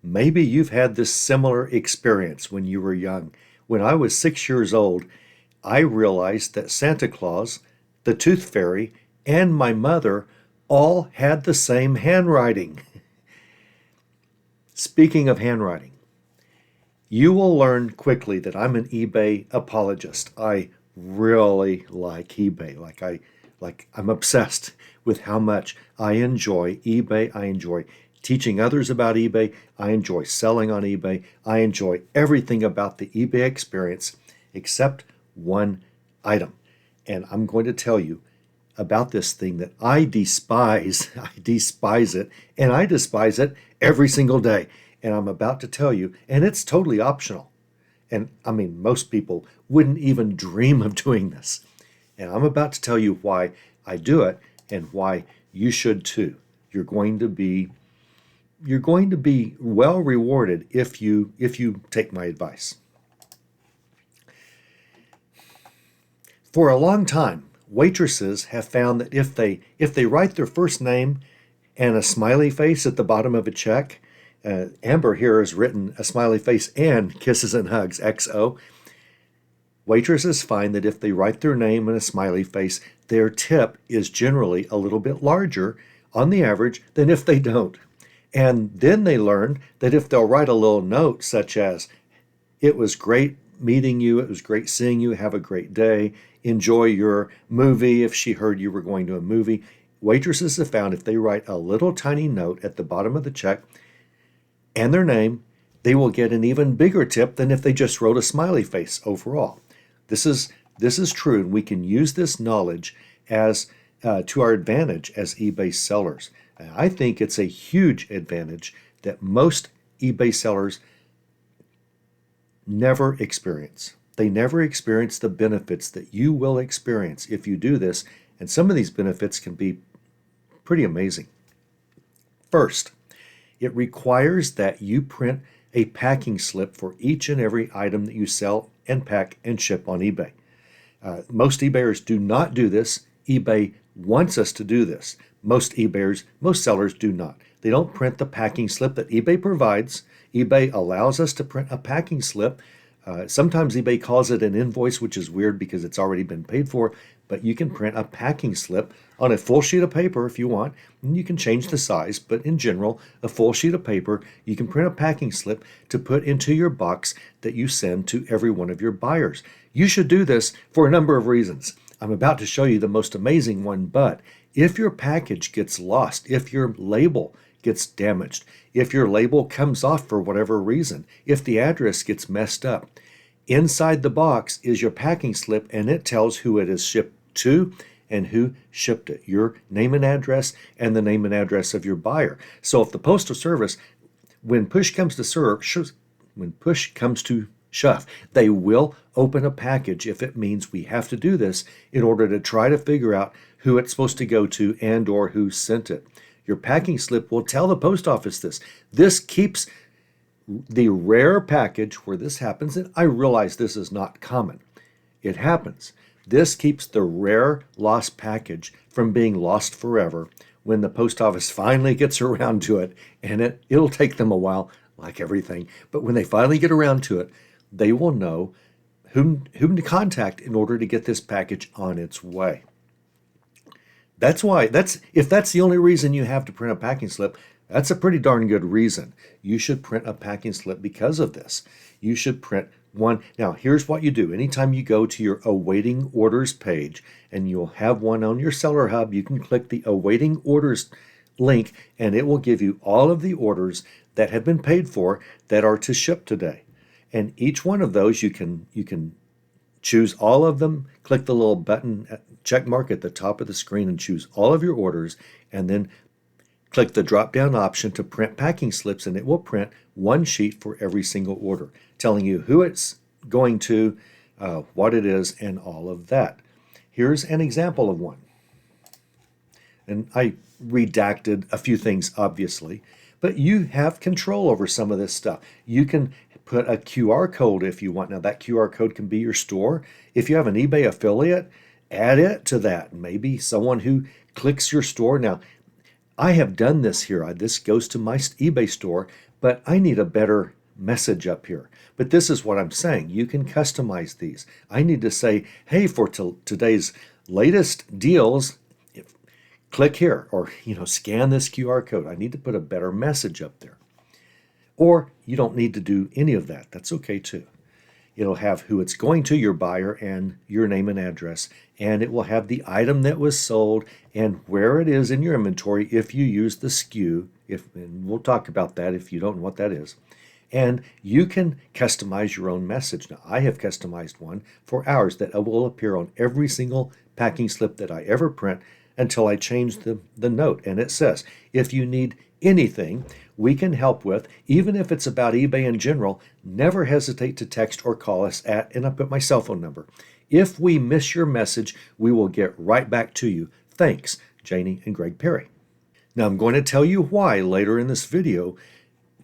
Maybe you've had this similar experience when you were young. When I was 6 years old, I realized that Santa Claus, the Tooth Fairy, and my mother all had the same handwriting. Speaking of handwriting, you will learn quickly that I'm an eBay apologist. I really like eBay. I'm obsessed with how much I enjoy eBay. I enjoy teaching others about eBay. I enjoy selling on eBay. I enjoy everything about the eBay experience except one item. And I'm going to tell you about this thing that I despise. I despise it, and I despise it every single day. And I'm about to tell you, and it's totally optional. And I mean, most people wouldn't even dream of doing this. And I'm about to tell you why I do it and why you should too. You're going to be well rewarded if you take my advice. For a long time, waitresses have found that if they write their first name and a smiley face at the bottom of a check, Amber here has written a smiley face and kisses and hugs, XO. Waitresses find that if they write their name and a smiley face, their tip is generally a little bit larger on the average than if they don't. And then they learn that if they'll write a little note such as, "It was great meeting you, it was great seeing you, have a great day, enjoy your movie," if she heard you were going to a movie, waitresses have found if they write a little tiny note at the bottom of the check and their name, they will get an even bigger tip than if they just wrote a smiley face overall. This is true, and we can use this knowledge as to our advantage as eBay sellers. And I think it's a huge advantage that most eBay sellers never experience. They never experience the benefits that you will experience if you do this, and some of these benefits can be pretty amazing. First, it requires that you print a packing slip for each and every item that you sell and pack and ship on eBay. Most eBayers do not do this. eBay wants us to do this. Most sellers do not. They don't print the packing slip that eBay provides. eBay allows us to print a packing slip. Sometimes eBay calls it an invoice, which is weird because it's already been paid for, but you can print a packing slip on a full sheet of paper if you want, and you can change the size, but in general, a full sheet of paper, you can print a packing slip to put into your box that you send to every one of your buyers. You should do this for a number of reasons. I'm about to show you the most amazing one, but if your package gets lost, if your label gets damaged, if your label comes off for whatever reason, if the address gets messed up, inside the box is your packing slip, and it tells who it is shipped to and who shipped it, your name and address and the name and address of your buyer. So if the Postal Service, when push comes to shove, they will open a package if it means we have to do this in order to try to figure out who it's supposed to go to and or who sent it. Your packing slip will tell the post office this. This keeps the rare package where this happens, and I realize this is not common. It happens. This keeps the rare lost package from being lost forever when the post office finally gets around to it, and it'll take them a while, like everything, but when they finally get around to it, they will know whom to contact in order to get this package on its way. If that's the only reason you have to print a packing slip, that's a pretty darn good reason. You should print a packing slip because of this. You should print one. Now, here's what you do. Anytime you go to your awaiting orders page, and you'll have one on your Seller Hub, you can click the awaiting orders link, and it will give you all of the orders that have been paid for that are to ship today. And each one of those, you can choose all of them, click the little button, check mark at the top of the screen, and choose all of your orders, and then click the drop-down option to print packing slips, and it will print one sheet for every single order, telling you who it's going to, what it is, and all of that. Here's an example of one. And I redacted a few things, obviously, but you have control over some of this stuff. You can put a QR code if you want. Now, that QR code can be your store. If you have an eBay affiliate, add it to that. Maybe someone who clicks your store. Now, I have done this here. This goes to my eBay store, but I need a better message up here. But this is what I'm saying. You can customize these. I need to say, hey, for today's latest deals, click here, or scan this QR code. I need to put a better message up there. Or you don't need to do any of that. That's okay too. It'll have who it's going to, your buyer, and your name and address. And it will have the item that was sold and where it is in your inventory if you use the SKU. And we'll talk about that if you don't know what that is. And you can customize your own message. Now, I have customized one for ours that will appear on every single packing slip that I ever print until I change the note. And it says, if you need anything we can help with, even if it's about eBay in general, never hesitate to text or call us at, and I put my cell phone number. If we miss your message, we will get right back to you. Thanks, Janie and Greg Perry. Now I'm going to tell you why later in this video,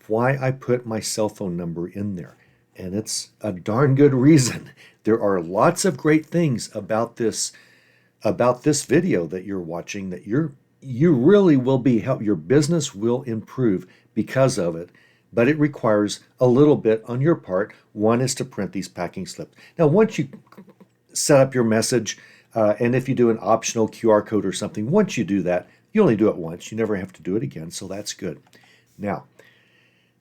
why I put my cell phone number in there. And it's a darn good reason. There are lots of great things about this video that you're watching that you really will be helped. Your business will improve because of it, but it requires a little bit on your part. One is to print these packing slips. Now, once you set up your message, and if you do an optional QR code or something, once you do that, you only do it once. You never have to do it again, so that's good. Now,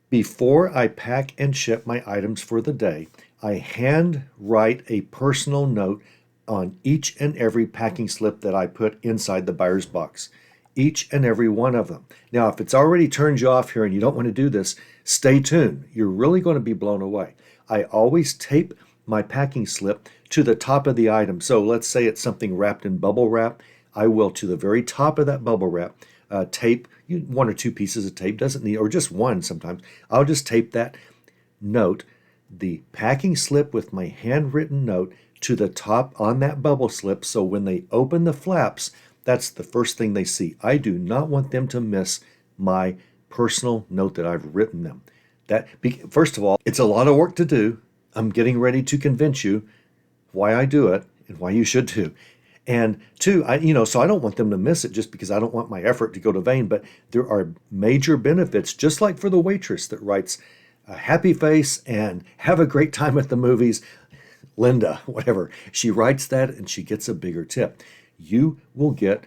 before I pack and ship my items for the day, I hand write a personal note on each and every packing slip that I put inside the buyer's box. Each and every one of them. Now, if it's already turned you off here and you don't want to do this, stay tuned. You're really going to be blown away. I always tape my packing slip to the top of the item. So let's say it's something wrapped in bubble wrap. I will, to the very top of that bubble wrap, tape one or two pieces of tape, doesn't need, or just one sometimes. I'll just tape that note, the packing slip with my handwritten note, to the top on that bubble slip, so when they open the flaps, that's the first thing they see. I do not want them to miss my personal note that I've written them. First of all, it's a lot of work to do. I'm getting ready to convince you why I do it and why you should too. And two, so I don't want them to miss it just because I don't want my effort to go to vain. But there are major benefits, just like for the waitress that writes a happy face and have a great time at the movies. Linda, whatever, she writes that and she gets a bigger tip. You will get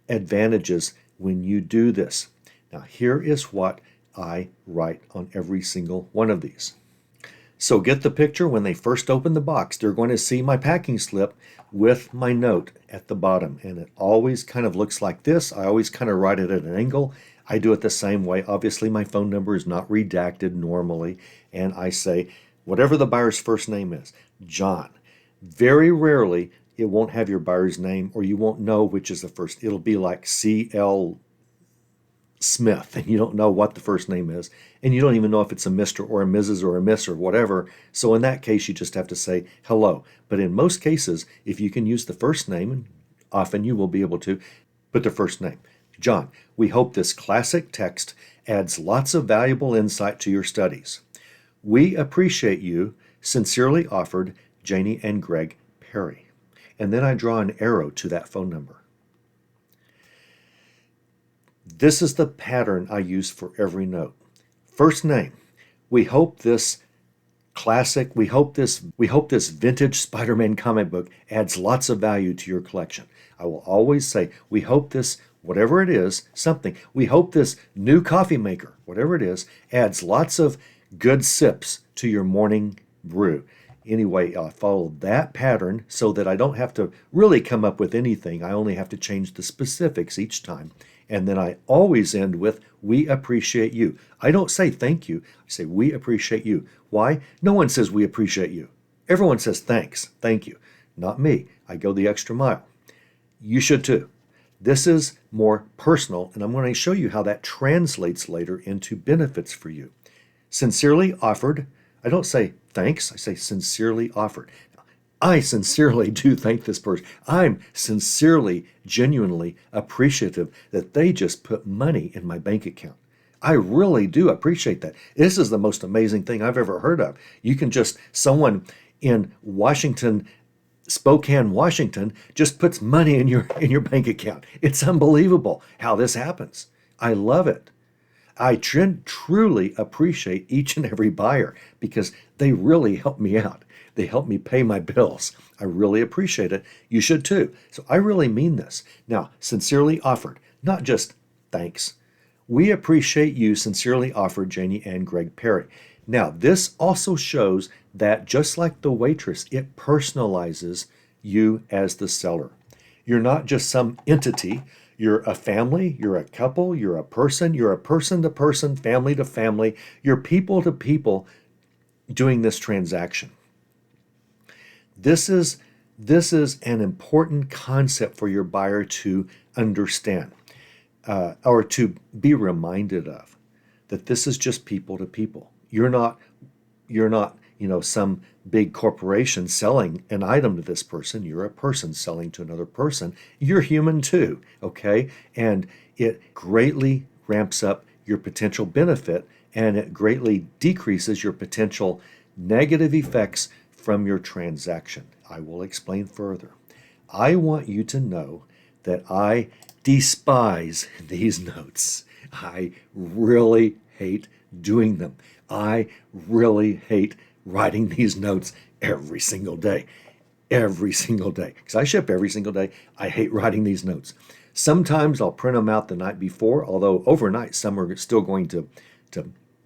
advantages when you do this. Now, here is what I write on every single one of these. So get the picture. When they first open the box, they're going to see my packing slip with my note at the bottom. And it always kind of looks like this. I always kind of write it at an angle. I do it the same way. Obviously, my phone number is not redacted normally. And I say, whatever the buyer's first name is, John. Very rarely it won't have your buyer's name, or you won't know which is the first. It'll be like C.L. Smith, and you don't know what the first name is, and you don't even know if it's a Mr. or a Mrs. or a Miss or whatever. So in that case, you just have to say hello. But in most cases, if you can use the first name, and often you will be able to, put the first name. John, we hope this classic text adds lots of valuable insight to your studies. We appreciate you. Sincerely offered, Janie and Greg Perry. And then I draw an arrow to that phone number. This is the pattern I use for every note. First name. We hope this vintage Spider-Man comic book adds lots of value to your collection. I will always say, we hope this, whatever it is, something. We hope this new coffee maker, whatever it is, adds lots of good sips to your morning brew. Anyway, I follow that pattern so that I don't have to really come up with anything. I only have to change the specifics each time. And then I always end with, we appreciate you. I don't say thank you. I say, we appreciate you. Why? No one says we appreciate you. Everyone says thanks, thank you. Not me. I go the extra mile. You should too. This is more personal, and I'm going to show you how that translates later into benefits for you. Sincerely offered. I don't say thanks. I say sincerely offered. I sincerely do thank this person. I'm sincerely, genuinely appreciative that they just put money in my bank account. I really do appreciate that. This is the most amazing thing I've ever heard of. You can someone in Washington, Spokane, Washington, just puts money in your bank account. It's unbelievable how this happens. I love it. I truly appreciate each and every buyer because they really help me out. They help me pay my bills. I really appreciate it. You should too. So I really mean this. Now, sincerely offered, not just thanks. We appreciate you, sincerely offered, Janie and Greg Perry. Now, this also shows that just like the waitress, it personalizes you as the seller. You're not just some entity. You're a family, you're a couple, you're a person to person, family to family, you're people to people doing this transaction. This is an important concept for your buyer to understand, or to be reminded of, that this is just people to people. You're not some big corporation selling an item to this person. You're a person selling to another person. You're human too, okay? And it greatly ramps up your potential benefit, and it greatly decreases your potential negative effects from your transaction. I will explain further. I want you to know that I despise these notes. I really hate doing them. I really hate writing these notes every single day. Every single day. Because I ship every single day. I hate writing these notes. Sometimes I'll print them out the night before, although overnight some are still going to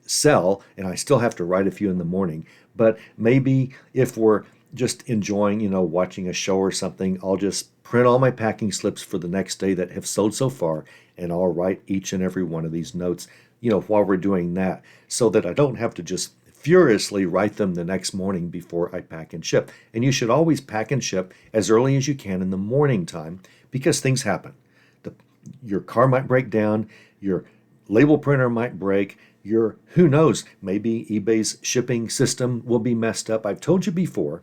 sell, and I still have to write a few in the morning. But maybe if we're just enjoying, watching a show or something, I'll just print all my packing slips for the next day that have sold so far, and I'll write each and every one of these notes, while we're doing that, so that I don't have to just furiously write them the next morning before I pack and ship. And you should always pack and ship as early as you can in the morning time, because things happen. Your car might break down, your label printer might break, who knows, maybe eBay's shipping system will be messed up. I've told you before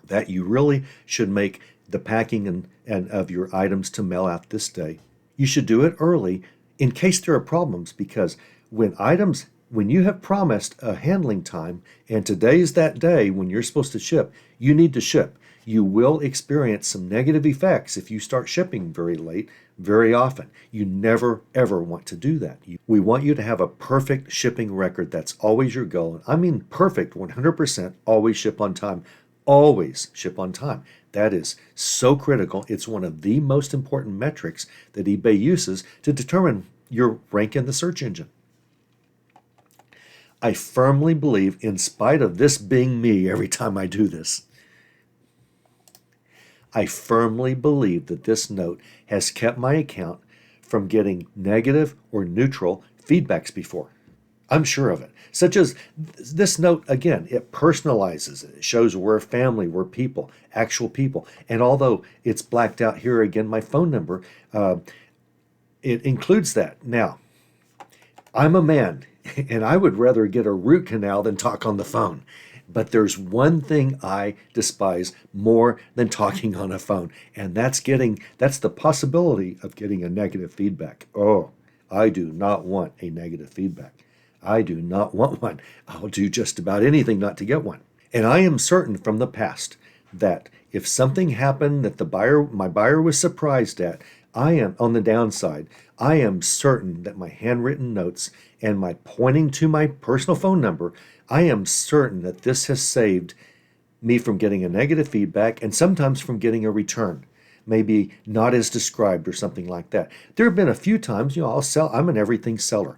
that you really should make the packing and of your items to mail out this day. You should do it early in case there are problems, because when you have promised a handling time and today's that day when you're supposed to ship, you need to ship. You will experience some negative effects if you start shipping very late, very often. You never, ever want to do that. We want you to have a perfect shipping record. That's always your goal. I mean perfect, 100%, always ship on time. Always ship on time. That is so critical. It's one of the most important metrics that eBay uses to determine your rank in the search engine. I firmly believe, in spite of this being me every time I do this, I firmly believe that this note has kept my account from getting negative or neutral feedbacks before. I'm sure of it. Such as this note, again, it personalizes it. It shows we're a family, we're people, actual people. And although it's blacked out here again, my phone number, it includes that. Now, I'm a man, and I would rather get a root canal than talk on the phone. But there's one thing I despise more than talking on a phone, and that's the possibility of getting a negative feedback. Oh, I do not want a negative feedback. I do not want one. I'll do just about anything not to get one. And I am certain from the past that if something happened that my buyer was surprised at, I am on the downside. I am certain that my handwritten notes and my pointing to my personal phone number, I am certain that this has saved me from getting a negative feedback and sometimes from getting a return, maybe not as described or something like that. There have been a few times, I'm an everything seller.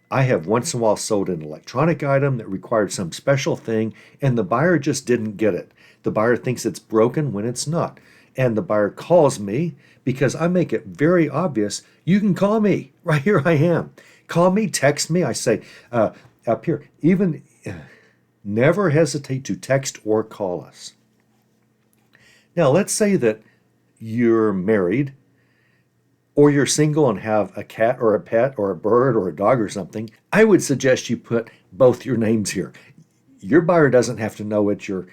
I have once in a while sold an electronic item that required some special thing, and the buyer just didn't get it. The buyer thinks it's broken when it's not. And the buyer calls me because I make it very obvious. You can call me. Right here I am. Call me, text me. I say, up here, even never hesitate to text or call us. Now, let's say that you're married or you're single and have a cat or a pet or a bird or a dog or something. I would suggest you put both your names here. Your buyer doesn't have to know it's your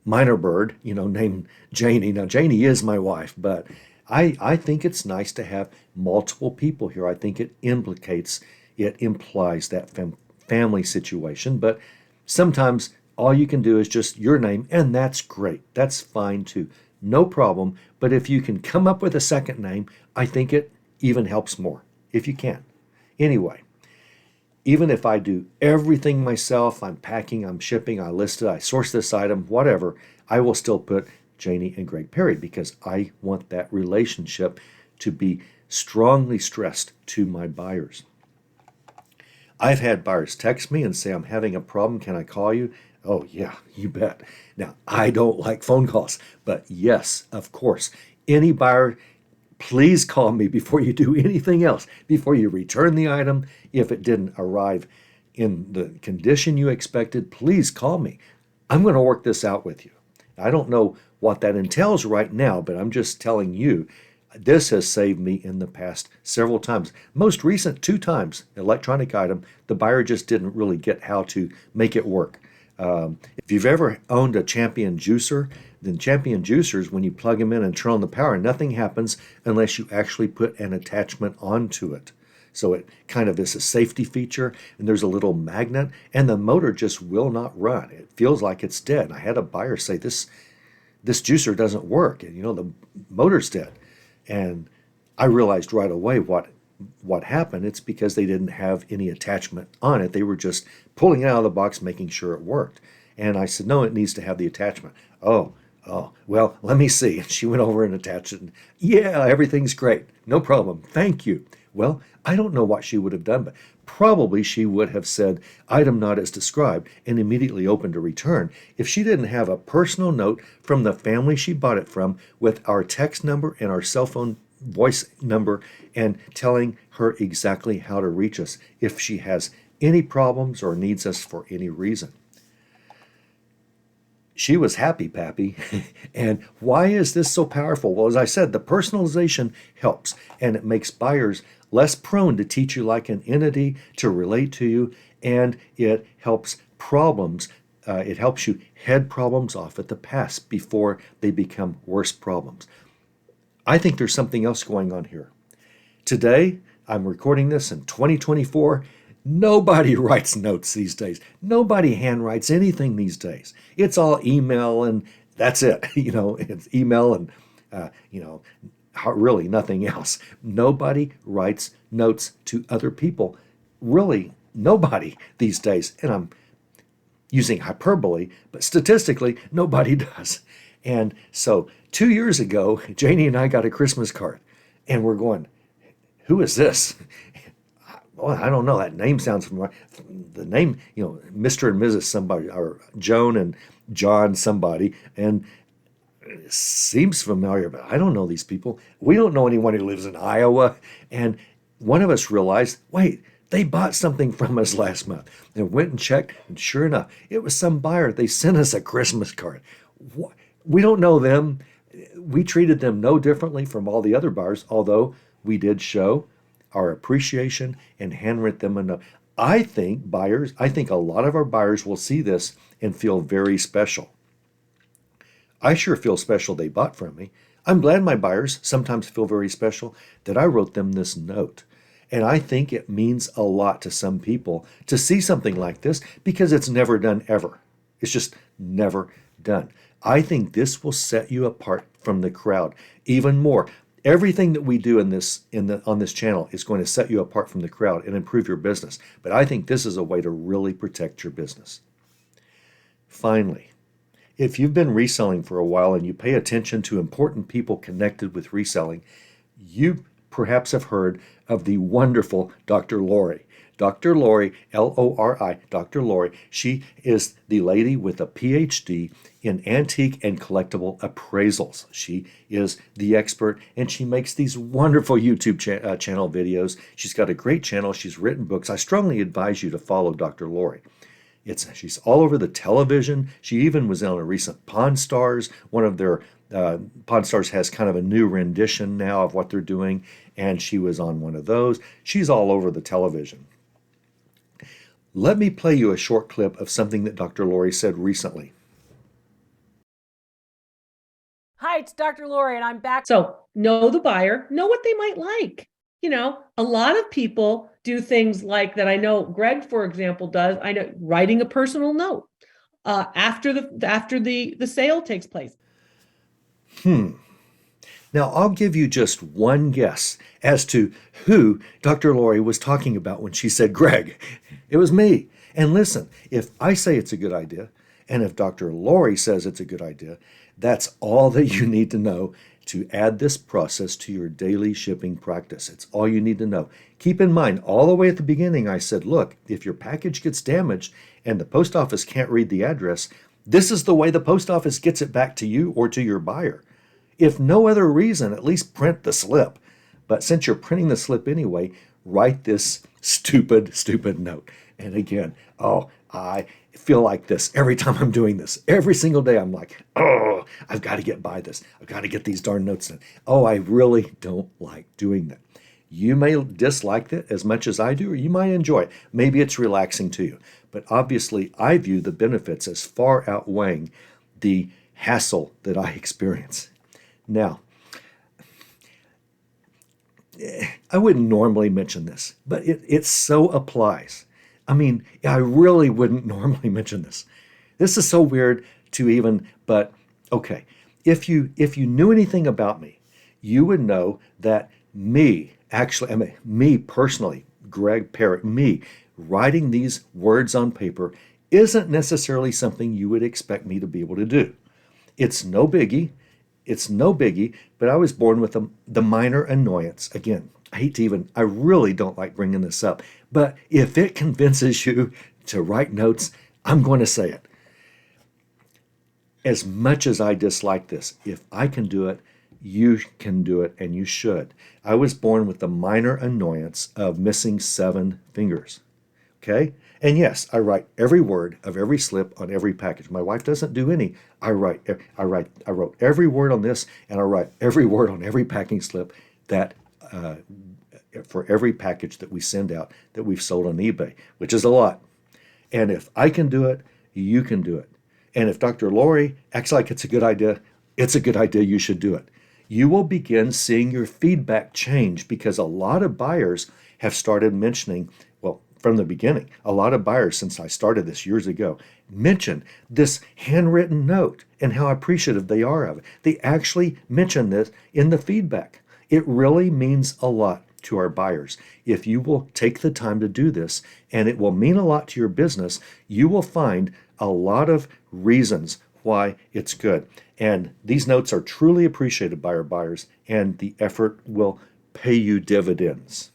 minor bird, named Janie. Now, Janie is my wife, but I think it's nice to have multiple people here. I think it implies that family situation, but sometimes all you can do is just your name, and that's great. That's fine too. No problem. But if you can come up with a second name, I think it even helps more, if you can. Anyway, even if I do everything myself, I'm packing, I'm shipping, I list it, I source this item, whatever, I will still put Janie and Greg Perry because I want that relationship to be strongly stressed to my buyers. I've had buyers text me and say, I'm having a problem. Can I call you? Oh, yeah, you bet. Now, I don't like phone calls, but yes, of course. Any buyer, please call me before you do anything else, before you return the item. If it didn't arrive in the condition you expected, please call me. I'm going to work this out with you. I don't know what that entails right now, but I'm just telling you, this has saved me in the past several times. Most recent 2 times, electronic item, the buyer just didn't really get how to make it work. If you've ever owned a Champion juicer, then Champion juicers, when you plug them in and turn on the power, nothing happens unless you actually put an attachment onto it. So it kind of is a safety feature, and there's a little magnet, and the motor just will not run. It feels like it's dead. And I had a buyer say, this juicer doesn't work, and the motor's dead. And I realized right away what happened. It's because they didn't have any attachment on it. They were just pulling it out of the box, making sure it worked. And I said, no, it needs to have the attachment. Oh, well, let me see. And she went over and attached it. And, yeah, everything's great. No problem. Thank you. Well, I don't know what she would have done, but probably she would have said, item not as described, and immediately opened a return if she didn't have a personal note from the family she bought it from with our text number and our cell phone voice number and telling her exactly how to reach us if she has any problems or needs us for any reason. She was happy, Pappy. And why is this so powerful? Well, as I said, the personalization helps, and it makes buyers less prone to teach you like an entity, to relate to you, and it helps problems. It helps you head problems off at the pass before they become worse problems. I think there's something else going on here. Today, I'm recording this in 2024. Nobody writes notes these days. Nobody handwrites anything these days. It's all email and that's it. It's email and, really nothing else. Nobody writes notes to other people. Really, nobody these days. And I'm using hyperbole, but statistically, nobody does. And so 2 years ago, Janie and I got a Christmas card, and we're going, who is this? Well, I don't know. That name sounds familiar. The name, Mr. and Mrs. somebody, or Joan and John somebody, and it seems familiar, but I don't know these people. We don't know anyone who lives in Iowa. And one of us realized, wait, they bought something from us last month. And went and checked, and sure enough, it was some buyer. They sent us a Christmas card. We don't know them. We treated them no differently from all the other buyers, although we did show our appreciation and handwrite them enough. I think a lot of our buyers will see this and feel very special. I sure feel special they bought from me. I'm glad my buyers sometimes feel very special that I wrote them this note. And I think it means a lot to some people to see something like this because it's never done ever. It's just never done. I think this will set you apart from the crowd even more. Everything that we do on this channel is going to set you apart from the crowd and improve your business. But I think this is a way to really protect your business. Finally, if you've been reselling for a while and you pay attention to important people connected with reselling, you perhaps have heard of the wonderful Dr. Lori. Dr. Lori, Lori, Dr. Lori, she is the lady with a PhD in antique and collectible appraisals. She is the expert, and she makes these wonderful YouTube channel videos. She's got a great channel. She's written books. I strongly advise you to follow Dr. Lori. She's all over the television. She even was on a recent Pawn Stars. One of their Pawn Stars has kind of a new rendition now of what they're doing, and she was on one of those. She's all over the television. Let me play you a short clip of something that Dr. Lori said recently. Hi, it's Dr. Lori, and I'm back. So know the buyer, know what they might like. A lot of people do things like that. I know Greg, for example, does. I know writing a personal note after the sale takes place. Now, I'll give you just one guess as to who Dr. Lori was talking about when she said Greg. It was me. And listen, if I say it's a good idea, and if Dr. Lori says it's a good idea, that's all that you need to know to add this process to your daily shipping practice. It's all you need to know. Keep in mind, all the way at the beginning, I said, look, if your package gets damaged and the post office can't read the address, this is the way the post office gets it back to you or to your buyer. If no other reason, at least print the slip. But since you're printing the slip anyway, write this stupid note. And again, oh, I feel like this every time I'm doing this. Every single day I'm like, oh, I've got to get by this. I've got to get these darn notes in. Oh, I really don't like doing that. You may dislike it as much as I do, or you might enjoy it. Maybe it's relaxing to you. But obviously, I view the benefits as far outweighing the hassle that I experience. Now, I wouldn't normally mention this, but it so applies. I mean, I really wouldn't normally mention this. This is so weird to even, but okay. If you knew anything about me, you would know that me personally, Greg Parrott, me writing these words on paper isn't necessarily something you would expect me to be able to do. It's no biggie. It's no biggie, but I was born with the minor annoyance. Again, I really don't like bringing this up, but if it convinces you to write notes, I'm going to say it. As much as I dislike this, if I can do it, you can do it, and you should. I was born with the minor annoyance of missing 7 fingers. Okay? And yes, I write every word of every slip on every package. My wife doesn't do any. I wrote every word on this, and I write every word on every packing slip that for every package that we send out that we've sold on eBay, which is a lot. And if I can do it, you can do it. And if Dr. Lori acts like it's a good idea, it's a good idea. You should do it. You will begin seeing your feedback change because a lot of buyers have started mentioning, well, from the beginning, a lot of buyers since I started this years ago mention this handwritten note and how appreciative they are of it. They actually mention this in the feedback. It really means a lot to our buyers. If you will take the time to do this, and it will mean a lot to your business, you will find a lot of reasons why it's good. And these notes are truly appreciated by our buyers, and the effort will pay you dividends.